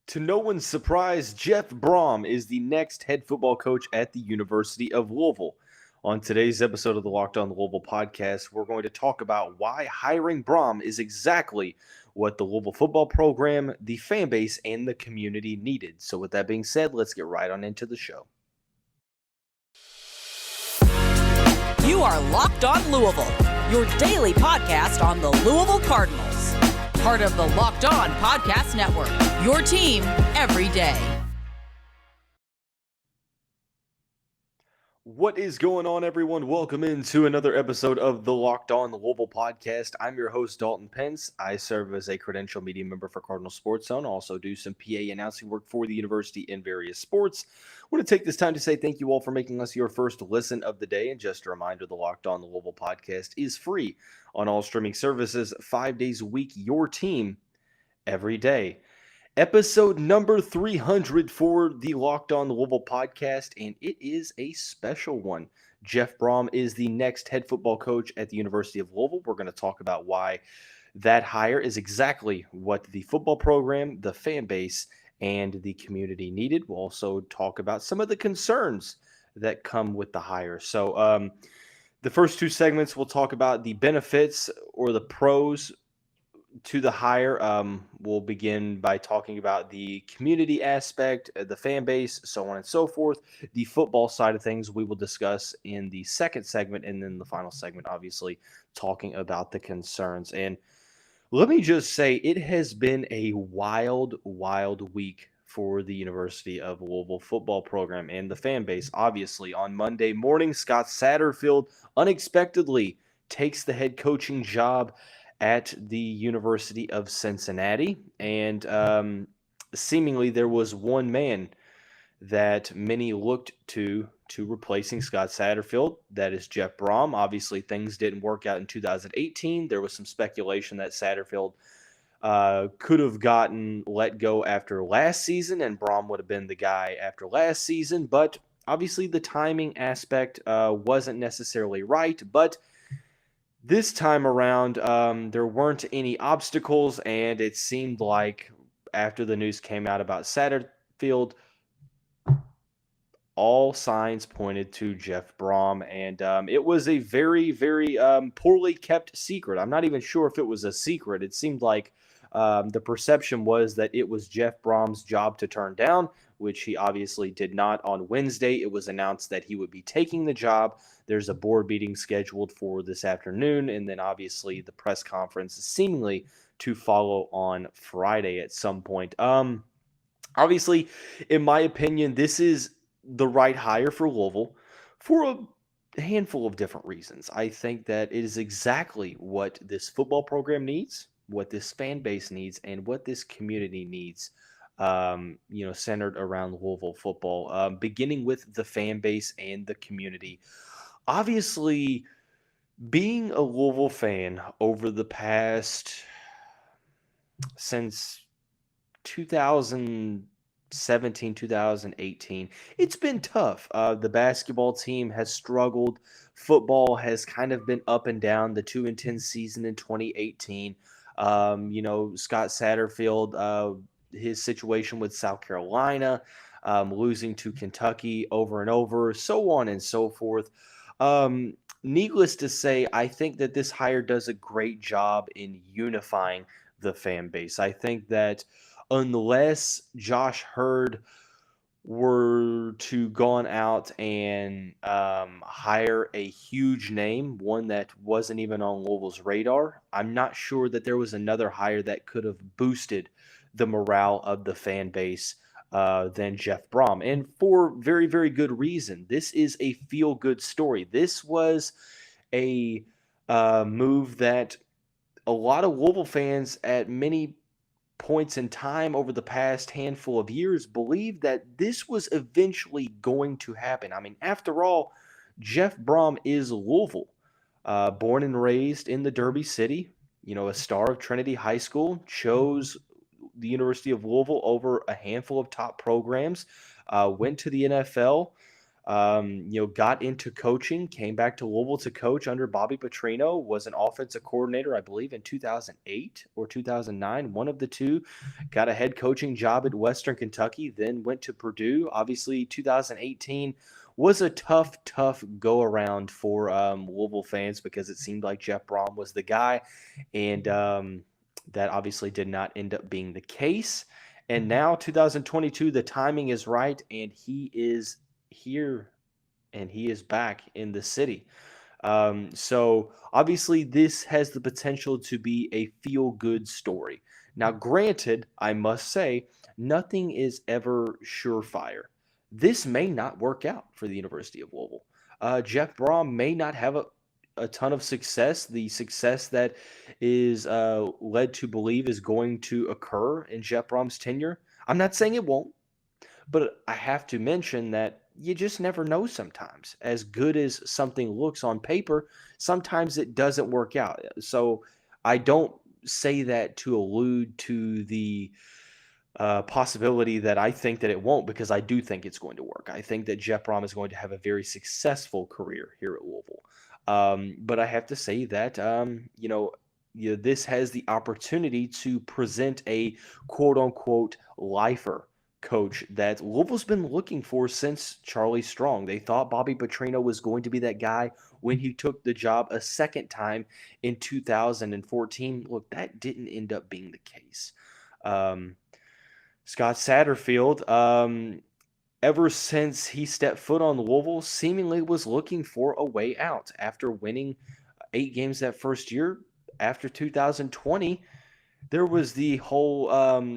To no one's surprise, Jeff Brohm is the next head football coach at the University of Louisville. On today's episode of the Locked On Louisville podcast, we're going to talk about why hiring Brohm is exactly what the Louisville football program, the fan base, and the community needed. So with that being said, let's get right on into the show. You are Locked On Louisville, your daily podcast on the Louisville Cardinals. Part of the Locked On Podcast Network, your team every day. What is going on, everyone? Welcome into another episode of the Locked On Louisville podcast. I'm your host, Dalton Pence. I serve as a credential media member for Cardinal Sports Zone. I also do some PA announcing work for the university in various sports. I want to take this time to say thank you all for making us your first listen of the day. And just a reminder, the Locked On Louisville podcast is free on all streaming services 5 days a week, your team every day. Episode number 300 for the Locked On Louisville podcast, and it is a special one. Jeff Brohm is the next head football coach at the University of Louisville. We're going to talk about why that hire is exactly what the football program, the fan base, and the community needed. We'll also talk about some of the concerns that come with the hire. So the first two segments, we'll talk about the benefits or the pros to the hire. We'll begin by talking about the community aspect, the fan base, so on and so forth. The football side of things we will discuss in the second segment, and then the final segment, obviously, talking about the concerns. And let me just say, it has been a wild, wild week for the University of Louisville football program and the fan base. Obviously, on Monday morning, Scott Satterfield unexpectedly takes the head coaching job at the University of Cincinnati, and seemingly there was one man that many looked to replacing Scott Satterfield. That is Jeff Brohm. Obviously, things didn't work out in 2018. There was some speculation that Satterfield could have gotten let go after last season, and Brohm would have been the guy after last season, but obviously the timing aspect wasn't necessarily right, but this time around, there weren't any obstacles, and it seemed like after the news came out about Satterfield, all signs pointed to Jeff Brohm, and it was a very, very poorly kept secret. I'm not even sure if it was a secret. It seemed like the perception was that it was Jeff Brom's job to turn down, which he obviously did not. On Wednesday, it was announced that he would be taking the job. There's a board meeting scheduled for this afternoon, and then obviously the press conference seemingly to follow on Friday at some point. Obviously, in my opinion, this is the right hire for Louisville for a handful of different reasons. I think that it is exactly what this football program needs, what this fan base needs, and what this community needs, centered around Louisville football, beginning with the fan base and the community. Obviously, being a Louisville fan over the past, since 2017, 2018, it's been tough. The basketball team has struggled. Football has kind of been up and down. The 2-10 season in 2018. Scott Satterfield, his situation with South Carolina, losing to Kentucky over and over, so on and so forth. Needless to say, I think that this hire does a great job in unifying the fan base. I think that unless Josh Hurd were to gone out and hire a huge name, one that wasn't even on Louisville's radar, I'm not sure that there was another hire that could have boosted the morale of the fan base than Jeff Brohm. And for very, very good reason. This is a feel-good story. This was a move that a lot of Louisville fans at many points in time over the past handful of years believed that this was eventually going to happen. I mean, after all, Jeff Brohm is Louisville, born and raised in the Derby City, a star of Trinity High School, chose the University of Louisville over a handful of top programs, went to the NFL, Got into coaching, came back to Louisville to coach under Bobby Petrino, was an offensive coordinator, I believe, in 2008 or 2009, one of the two. Got a head coaching job at Western Kentucky, then went to Purdue. Obviously, 2018 was a tough go around for Louisville fans because it seemed like Jeff Brohm was the guy, and that obviously did not end up being the case. And now, 2022, the timing is right, and he is here and he is back in the city. So obviously, this has the potential to be a feel good story. Now, granted, I must say, nothing is ever surefire. This may not work out for the University of Louisville. Jeff Brohm may not have a ton of success, the success that is led to believe is going to occur in Jeff Brohm's tenure. I'm not saying it won't. But I have to mention that you just never know sometimes. As good as something looks on paper, sometimes it doesn't work out. So I don't say that to allude to the possibility that I think that it won't, because I do think it's going to work. I think that Jeff Brohm is going to have a very successful career here at Louisville. But I have to say that, this has the opportunity to present a quote unquote lifer coach that Louisville's been looking for since Charlie Strong. They thought Bobby Petrino was going to be that guy when he took the job a second time in 2014. Look, that didn't end up being the case. Scott Satterfield, ever since he stepped foot on Louisville, seemingly was looking for a way out after winning 8 games that first year. After 2020, there was the whole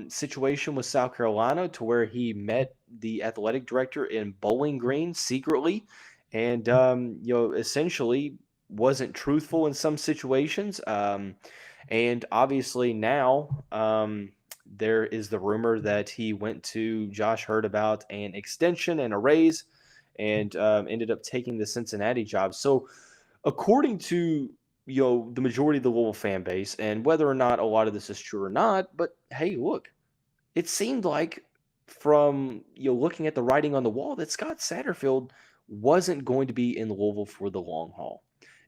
situation with South Carolina to where he met the athletic director in Bowling Green secretly, and essentially wasn't truthful in some situations. And obviously now there is the rumor that he went to Josh Hurd about an extension and a raise, and ended up taking the Cincinnati job. So according to the majority of the Louisville fan base, and whether or not a lot of this is true or not, but hey, look, it seemed like from looking at the writing on the wall that Scott Satterfield wasn't going to be in Louisville for the long haul.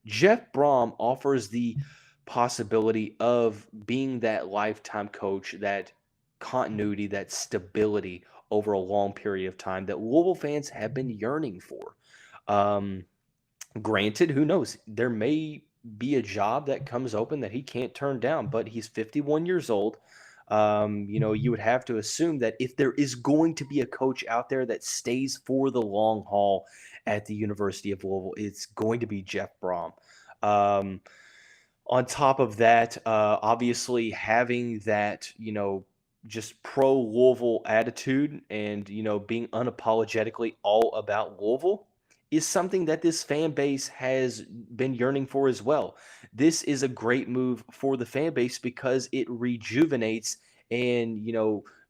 Jeff Brohm offers the possibility of being that lifetime coach, that continuity, that stability over a long period of time that Louisville fans have been yearning for. Granted, who knows? There may be a job that comes open that he can't turn down, but he's 51 years old. You would have to assume that if there is going to be a coach out there that stays for the long haul at the University of Louisville, it's going to be Jeff Brohm. On top of that, obviously having that, just pro Louisville attitude and, being unapologetically all about Louisville is something that this fan base has been yearning for as well. This is a great move for the fan base because it rejuvenates and,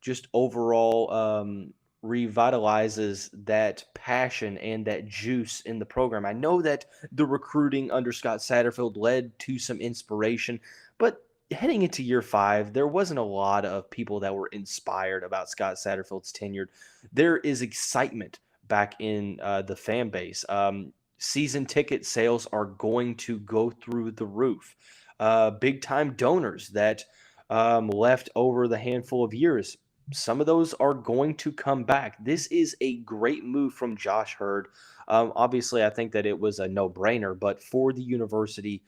just overall revitalizes that passion and that juice in the program. I know that the recruiting under Scott Satterfield led to some inspiration, but heading into year 5, there wasn't a lot of people that were inspired about Scott Satterfield's tenure. There is excitement back in the fan base. Season ticket sales are going to go through the roof. Big time donors that left over the handful of years, some of those are going to come back. This is a great move from Josh Hurd. Obviously, I think that it was a no-brainer, but for the university,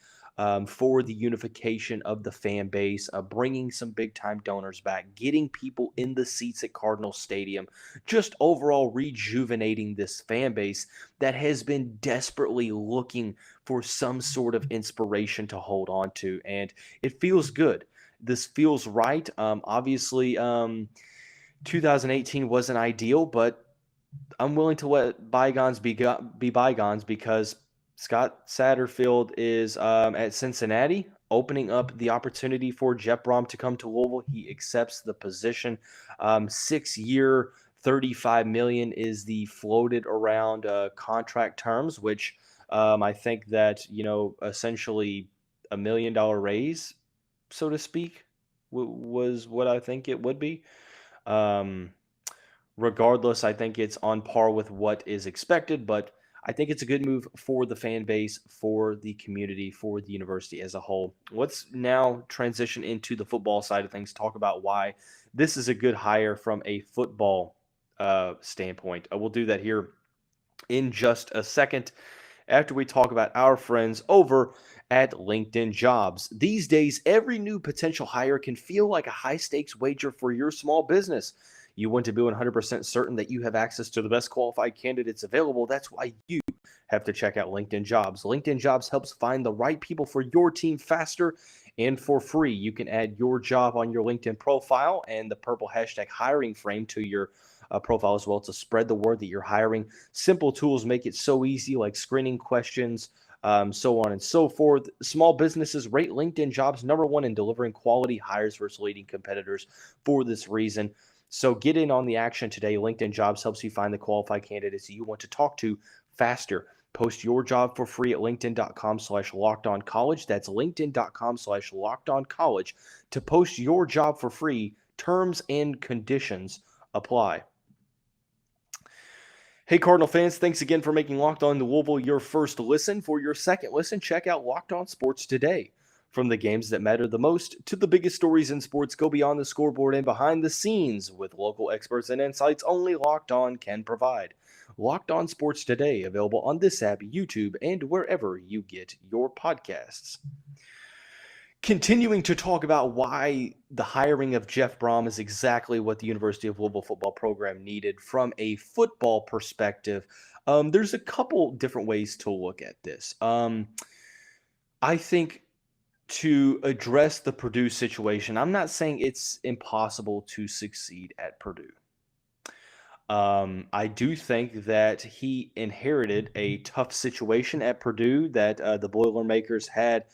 for the unification of the fan base, bringing some big-time donors back, getting people in the seats at Cardinal Stadium, just overall rejuvenating this fan base that has been desperately looking for some sort of inspiration to hold on to, and it feels good. This feels right. Obviously, 2018 wasn't ideal, but I'm willing to let bygones be bygones because Scott Satterfield is at Cincinnati, opening up the opportunity for Jeff Brohm to come to Louisville. He accepts the position. 6-year, $35 million is the floated around contract terms, which I think that essentially $1 million raise, so to speak, was what I think it would be. Regardless, I think it's on par with what is expected, but I think it's a good move for the fan base, for the community, for the university as a whole. Let's now transition into the football side of things, talk about why this is a good hire from a football standpoint. We'll do that here in just a second after we talk about our friends over at LinkedIn Jobs. These days, every new potential hire can feel like a high stakes wager for your small business. You want to be 100% certain that you have access to the best qualified candidates available. That's why you have to check out LinkedIn Jobs. LinkedIn Jobs helps find the right people for your team faster and for free. You can add your job on your LinkedIn profile and the purple hashtag hiring frame to your profile as well to spread the word that you're hiring. Simple tools make it so easy, like screening questions, so on and so forth. Small businesses rate LinkedIn Jobs #1 in delivering quality hires versus leading competitors for this reason. So get in on the action today. LinkedIn Jobs helps you find the qualified candidates you want to talk to faster. Post your job for free at linkedin.com/lockedoncollege. That's linkedin.com/lockedoncollege to post your job for free. Terms and conditions apply. Hey, Cardinal fans, thanks again for making Locked On Louisville your first listen. For your second listen, check out Locked On Sports Today. From the games that matter the most to the biggest stories in sports, go beyond the scoreboard and behind the scenes with local experts and insights only Locked On can provide. Locked On Sports Today, available on this app, YouTube, and wherever you get your podcasts. Continuing to talk about why the hiring of Jeff Brohm is exactly what the University of Louisville football program needed from a football perspective, there's a couple different ways to look at this. I think to address the Purdue situation, I'm not saying it's impossible to succeed at Purdue. I do think that he inherited a tough situation at Purdue, that the Boilermakers had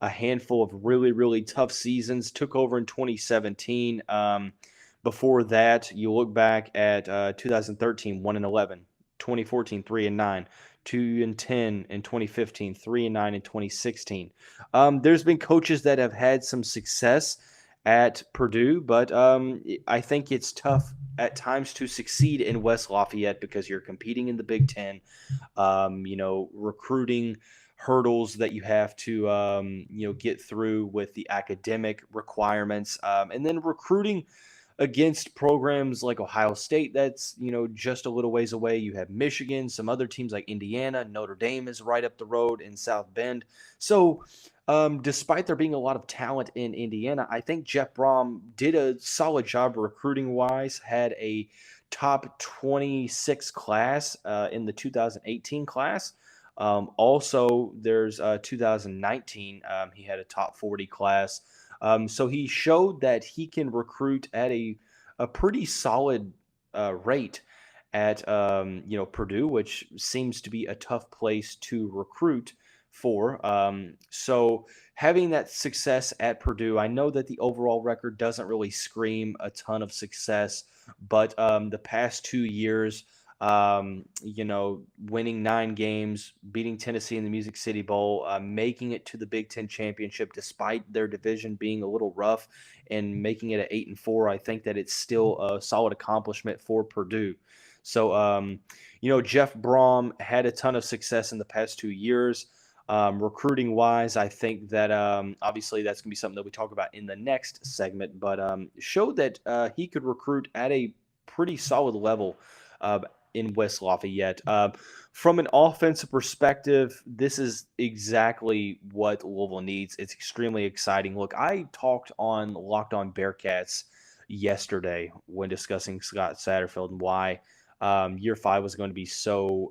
a handful of really, really tough seasons, took over in 2017. Before that, you look back at 2013, 1-11, 2014, 3-9, 2-10 in 2015, 3-9 in 2016. There's been coaches that have had some success at Purdue, but I think it's tough at times to succeed in West Lafayette because you're competing in the Big Ten. Recruiting hurdles that you have to get through with the academic requirements, and then recruiting against programs like Ohio State that's just a little ways away. You have Michigan, some other teams like Indiana, Notre Dame is right up the road in South Bend. So despite there being a lot of talent in Indiana, I think Jeff Brohm did a solid job recruiting wise, had a top 26 class in the 2018 class. Also, there's 2019, he had a top 40 class. So he showed that he can recruit at a pretty solid rate at Purdue, which seems to be a tough place to recruit for. So having that success at Purdue, I know that the overall record doesn't really scream a ton of success, but the past 2 years, winning 9 games, beating Tennessee in the Music City Bowl, making it to the Big Ten championship despite their division being a little rough, and making it at 8-4. I think that it's still a solid accomplishment for Purdue. So, Jeff Brohm had a ton of success in the past 2 years. Recruiting wise, I think that obviously that's going to be something that we talk about in the next segment, but showed that he could recruit at a pretty solid level in West Lafayette. From an offensive perspective, this is exactly what Louisville needs. It's extremely exciting. Look, I talked on Locked On Bearcats yesterday when discussing Scott Satterfield and why year 5 was going to be so,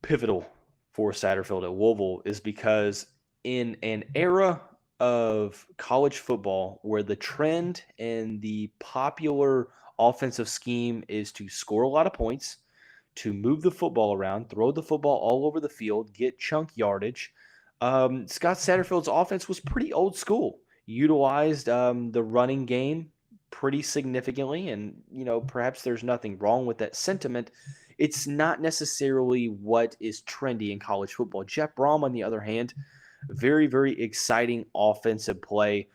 pivotal for Satterfield at Louisville, is because in an era of college football where the trend and the popular offensive scheme is to score a lot of points, to move the football around, throw the football all over the field, get chunk yardage, Scott Satterfield's offense was pretty old school, utilized the running game pretty significantly, and perhaps there's nothing wrong with that sentiment. It's not necessarily what is trendy in college football. Jeff Brohm, on the other hand, very, very exciting offensive play.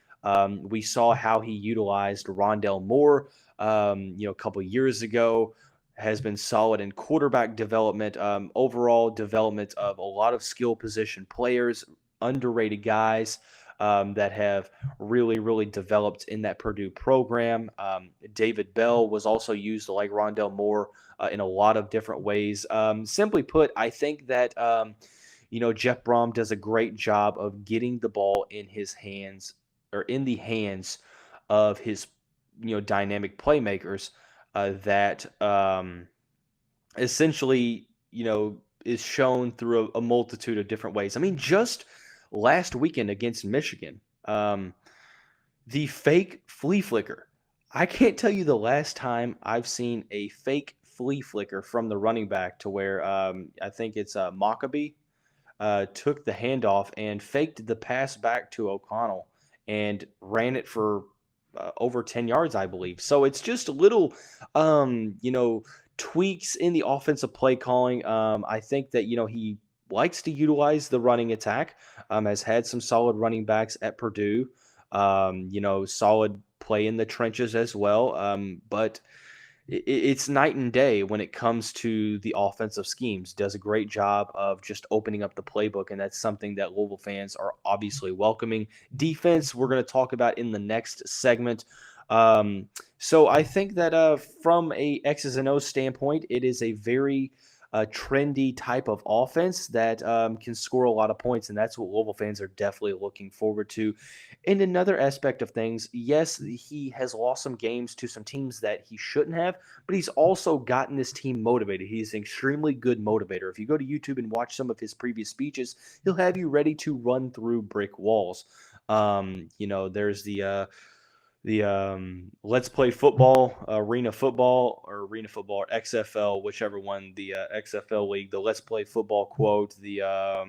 We saw how he utilized Rondell Moore, a couple years ago. Has been solid in quarterback development, overall development of a lot of skill position players, underrated guys that have really, really developed in that Purdue program. David Bell was also used like Rondell Moore in a lot of different ways. Simply put, I think that Jeff Brohm does a great job of getting the ball in his hands or in the hands of his dynamic playmakers that essentially, is shown through a multitude of different ways. I mean, just last weekend against Michigan, the fake flea flicker. I can't tell you the last time I've seen a fake flea flicker from the running back to where I think it's Maccabee took the handoff and faked the pass back to O'Connell and ran it for over 10 yards, I believe. So it's just little, tweaks in the offensive play calling. I think that, he likes to utilize the running attack, has had some solid running backs at Purdue, solid play in the trenches as well. But it's night and day when it comes to the offensive schemes. Does a great job of just opening up the playbook, and that's something that Louisville fans are obviously welcoming. Defense, we're going to talk about in the next segment. So I think that from a X's and O's standpoint, it is a very trendy type of offense that can score a lot of points, and that's what Louisville fans are definitely looking forward to. And another aspect of things, yes, he has lost some games to some teams that he shouldn't have, but he's also gotten this team motivated. He's an extremely good motivator. If you go to YouTube and watch some of his previous speeches, he'll have you ready to run through brick walls. There's the Let's Play Football, Arena Football, or XFL, whichever one, the XFL League, the Let's Play Football quote, the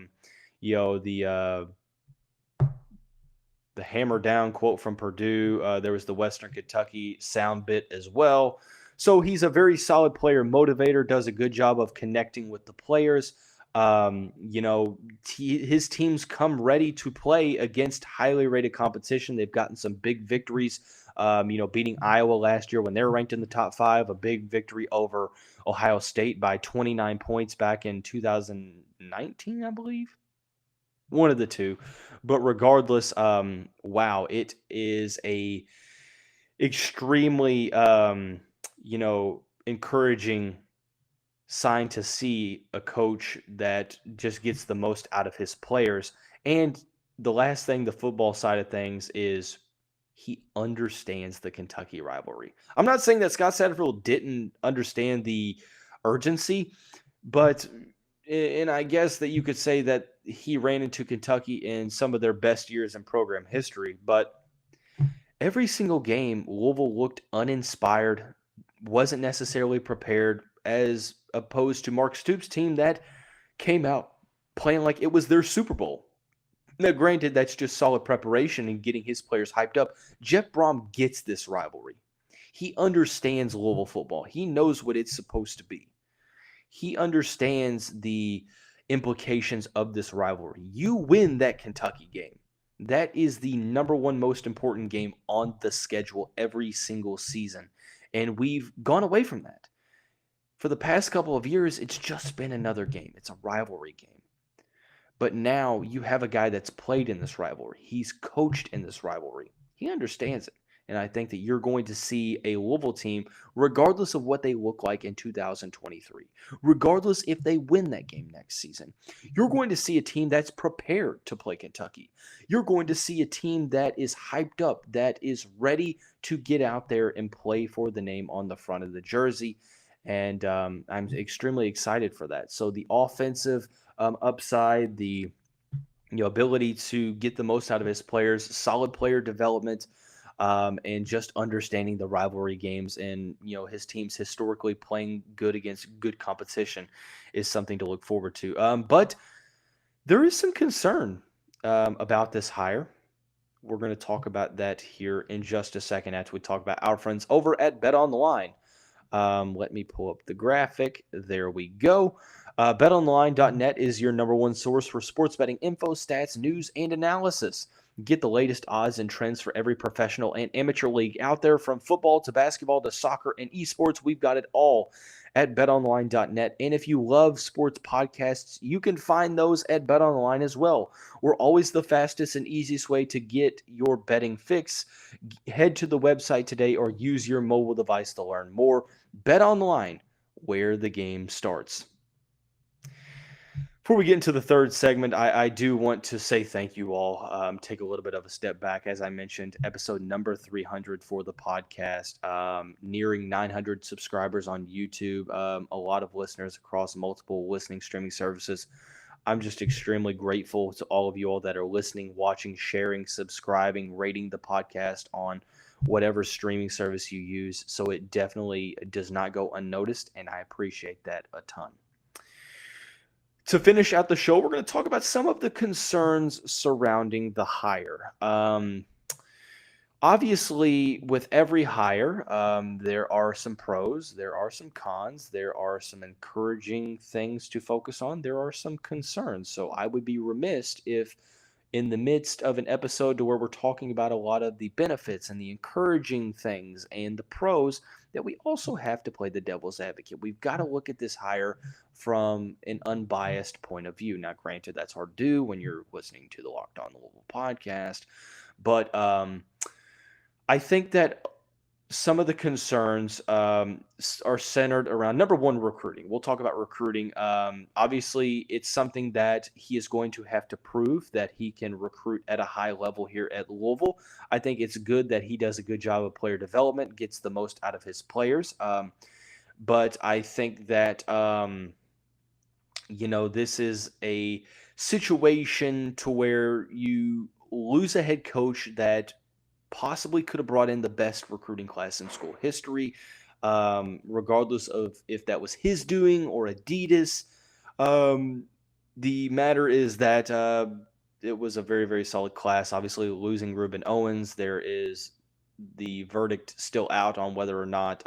hammer down quote from Purdue. There was the Western Kentucky sound bit as well. So he's a very solid player motivator, does a good job of connecting with the players. His teams come ready to play against highly rated competition. They've gotten some big victories, beating Iowa last year when they're ranked in the top 5, a big victory over Ohio State by 29 points back in 2019, I believe. One of the two. But regardless, it is a extremely, encouraging sign to see a coach that just gets the most out of his players. And the last thing, the football side of things, is he understands the Kentucky rivalry. I'm not saying that Scott Satterfield didn't understand the urgency, and I guess that you could say that he ran into Kentucky in some of their best years in program history. But every single game, Louisville looked uninspired, wasn't necessarily prepared, as opposed to Mark Stoops' team that came out playing like it was their Super Bowl. Now, granted, that's just solid preparation and getting his players hyped up. Jeff Brohm gets this rivalry. He understands Louisville football. He knows what it's supposed to be. He understands the implications of this rivalry. You win that Kentucky game. That is the number one most important game on the schedule every single season. And we've gone away from that. For the past couple of years, it's just been another game. It's a rivalry game. But now you have a guy that's played in this rivalry. He's coached in this rivalry. He understands it. And I think that you're going to see a Louisville team, regardless of what they look like in 2023, regardless if they win that game next season, you're going to see a team that's prepared to play Kentucky. You're going to see a team that is hyped up, that is ready to get out there and play for the name on the front of the jersey. And I'm extremely excited for that. So the offensive upside, the ability to get the most out of his players, solid player development, and just understanding the rivalry games and his teams historically playing good against good competition is something to look forward to. But there is some concern about this hire. We're going to talk about that here in just a second after we talk about our friends over at BetOnline. Let me pull up the graphic. There we go. BetOnline.net is your number one source for sports betting info, stats, news, and analysis. Get the latest odds and trends for every professional and amateur league out there, from football to basketball to soccer and esports. We've got it all at betonline.net. And if you love sports podcasts, you can find those at BetOnline as well. We're always the fastest and easiest way to get your betting fix. Head to the website today or use your mobile device to learn more. BetOnline, where the game starts. Before we get into the third segment, I do want to say thank you all. Take a little bit of a step back. As I mentioned, episode number 300 for the podcast, nearing 900 subscribers on YouTube, a lot of listeners across multiple listening streaming services. I'm just extremely grateful to all of you all that are listening, watching, sharing, subscribing, rating the podcast on whatever streaming service you use. So it definitely does not go unnoticed, and I appreciate that a ton. To finish out the show, we're going to talk about some of the concerns surrounding the hire. Obviously, with every hire, there are some pros, there are some cons, there are some encouraging things to focus on, there are some concerns. So I would be remiss if, in the midst of an episode to where we're talking about a lot of the benefits and the encouraging things and the pros, that we also have to play the devil's advocate. We've got to look at this hire from an unbiased point of view. Now, granted, that's hard to do when you're listening to the Locked On Louisville podcast, but I think that some of the concerns are centered around, number one, recruiting. We'll talk about recruiting. Obviously, it's something that he is going to have to prove that he can recruit at a high level here at Louisville. I think it's good that he does a good job of player development, gets the most out of his players. But I think that, this is a situation to where you lose a head coach that possibly could have brought in the best recruiting class in school history, regardless of if that was his doing or Adidas. The matter is that it was a very, very solid class. Obviously, losing Reuben Owens, there is the verdict still out on whether or not,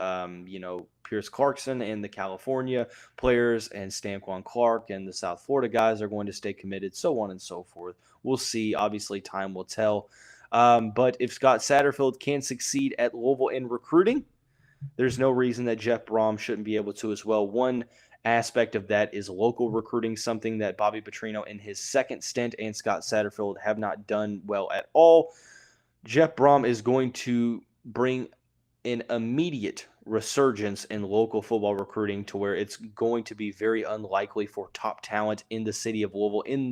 Pierce Clarkson and the California players and Stanquan Clark and the South Florida guys are going to stay committed, so on and so forth. We'll see. Obviously, time will tell. But if Scott Satterfield can succeed at Louisville in recruiting, there's no reason that Jeff Brohm shouldn't be able to as well. One aspect of that is local recruiting, something that Bobby Petrino in his second stint and Scott Satterfield have not done well at all. Jeff Brohm is going to bring an immediate resurgence in local football recruiting to where it's going to be very unlikely for top talent in the city of Louisville, in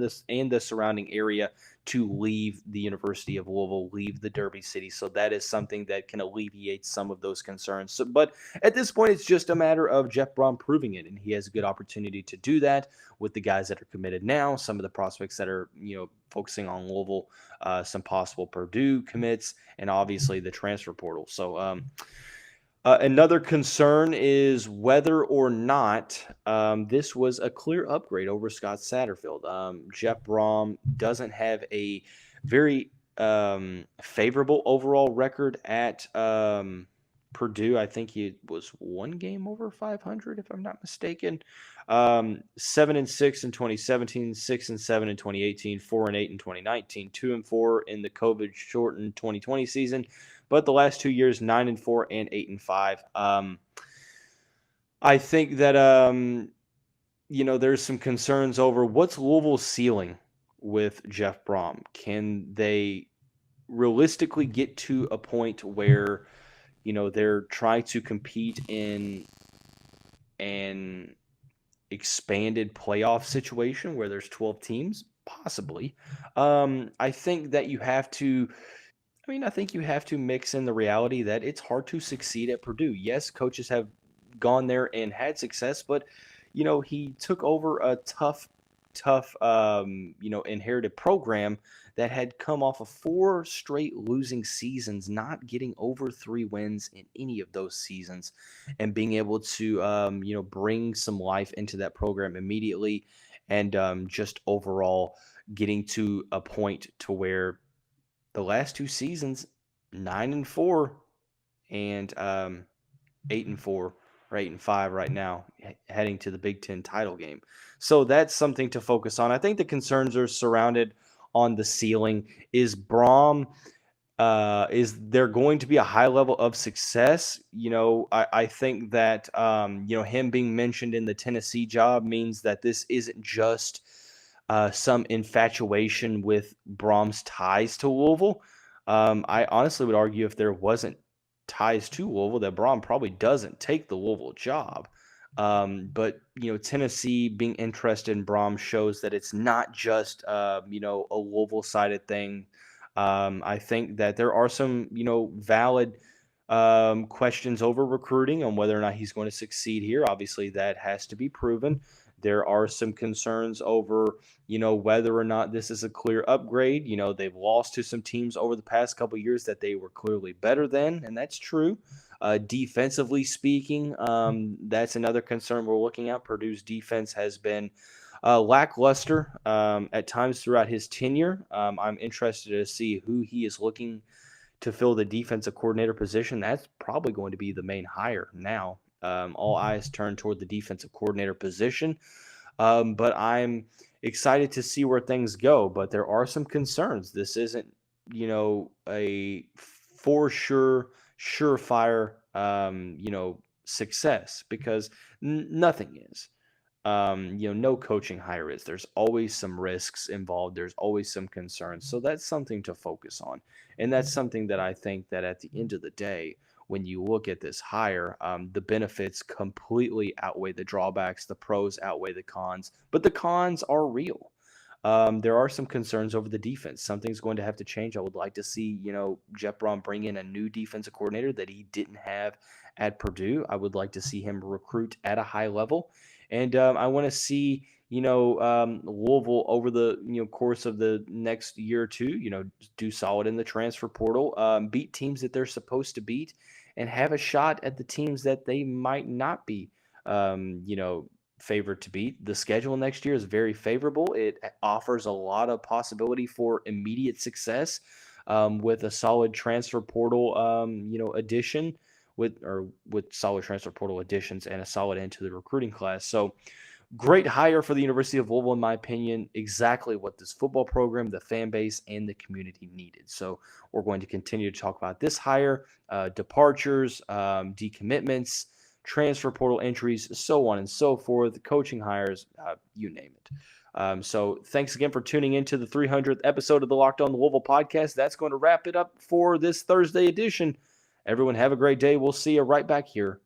the surrounding area, to leave the University of Louisville, leave the Derby City. So that is something that can alleviate some of those concerns. So, but at this point, it's just a matter of Jeff Brohm proving it, and he has a good opportunity to do that with the guys that are committed now, some of the prospects that are, focusing on Louisville, some possible Purdue commits, and obviously the transfer portal. So, another concern is whether or not this was a clear upgrade over Scott Satterfield. Jeff Brohm doesn't have a very favorable overall record at Purdue. I think he was one game over 500, if I'm not mistaken. 7-6 in 2017, 6-7 in 2018, 4-8 in 2019, 2-4 in the COVID-shortened 2020 season. But the last 2 years, 9-4 and 8-5. I think that there's some concerns over what's Louisville's ceiling with Jeff Brohm. Can they realistically get to a point where they're trying to compete in an expanded playoff situation where there's 12 teams? Possibly. I think that you have to. I think you have to mix in the reality that it's hard to succeed at Purdue. Yes, coaches have gone there and had success, but he took over a tough, inherited program that had come off of 4 straight losing seasons, not getting over 3 wins in any of those seasons, and being able to, bring some life into that program immediately, and just overall getting to a point to where the last 2 seasons, 9-4 and 8-4 or 8-5 right now, heading to the Big Ten title game. So that's something to focus on. I think the concerns are surrounded on the ceiling. Is Brohm, is there going to be a high level of success? I think that, him being mentioned in the Tennessee job means that this isn't just some infatuation with Brom's ties to Louisville. I honestly would argue if there wasn't ties to Louisville, that Brohm probably doesn't take the Louisville job. But Tennessee being interested in Brohm shows that it's not just a Louisville sided thing. I think that there are some valid questions over recruiting on whether or not he's going to succeed here. Obviously, that has to be proven. There are some concerns over whether or not this is a clear upgrade. They've lost to some teams over the past couple of years that they were clearly better than, and that's true. Defensively speaking, that's another concern we're looking at. Purdue's defense has been lackluster at times throughout his tenure. I'm interested to see who he is looking to fill the defensive coordinator position. That's probably going to be the main hire now. All eyes turn toward the defensive coordinator position. But I'm excited to see where things go. But there are some concerns. This isn't, a for sure, surefire, success, because nothing is. No coaching hire is. There's always some risks involved. There's always some concerns. So that's something to focus on. And that's something that I think that at the end of the day, when you look at this hire, the benefits completely outweigh the drawbacks. The pros outweigh the cons, but the cons are real. There are some concerns over the defense. Something's going to have to change. I would like to see, Jeff Brohm bring in a new defensive coordinator that he didn't have at Purdue. I would like to see him recruit at a high level. And I want to see, Louisville over the course of the next year or two, do solid in the transfer portal, beat teams that they're supposed to beat, and have a shot at the teams that they might not be, favored to beat. The schedule next year is very favorable. It offers a lot of possibility for immediate success with a solid transfer portal, addition. With solid transfer portal additions and a solid end to the recruiting class. So great hire for the University of Louisville, in my opinion, exactly what this football program, the fan base, and the community needed. So we're going to continue to talk about this hire, departures, decommitments, transfer portal entries, so on and so forth, coaching hires, you name it. So thanks again for tuning into the 300th episode of the Locked On Louisville podcast. That's going to wrap it up for this Thursday edition. Everyone have a great day. We'll see you right back here